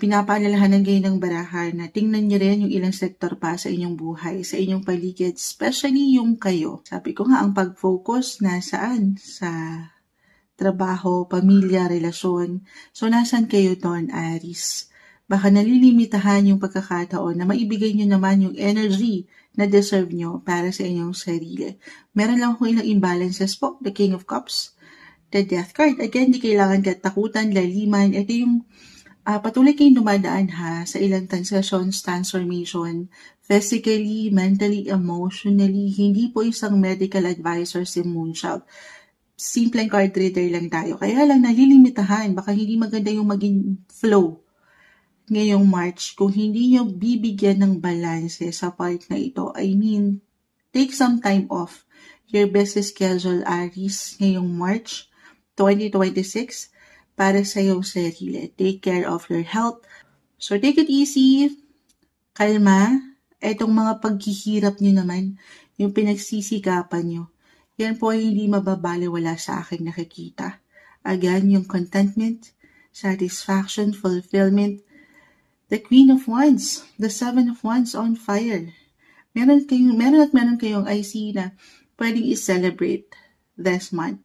pinapaalalahanan kayo ng baraha na tingnan niyo rin yung ilang sektor pa sa inyong buhay, sa inyong paligid, especially yung kayo. Sabi ko nga, ang pag-focus nasaan? Sa trabaho, pamilya, relasyon. So, nasan kayo doon, Aries? Baka nalilimitahan yung pagkakataon na maibigay nyo naman yung energy na deserve nyo para sa inyong sarili. Meron lang akong ilang imbalances po. The King of Cups, the Death card. Again, di kailangan katakutan, laliman. Ito yung patuloy kayong dumadaan sa ilang transitions, transformation, physically, mentally, emotionally. Hindi po isang medical advisor si Moonchild. Simpleng card reader lang tayo. Kaya lang nalilimitahan. Baka hindi maganda yung maging flow ngayong March kung hindi nyo bibigyan ng balance sa part na ito. I mean, take some time off your busy schedule, Aries, ngayong March 2026 para sa iyong sarili. Take care of your health. So, take it easy. Kalma. Etong mga paghihirap nyo naman, yung pinagsisikapan nyo, yan po ay hindi mababaliwala sa aking nakikita. Again, yung contentment, satisfaction, fulfillment, the Queen of Wands, the Seven of Wands on fire. Meron kayong I see na pwedeng i-celebrate this month.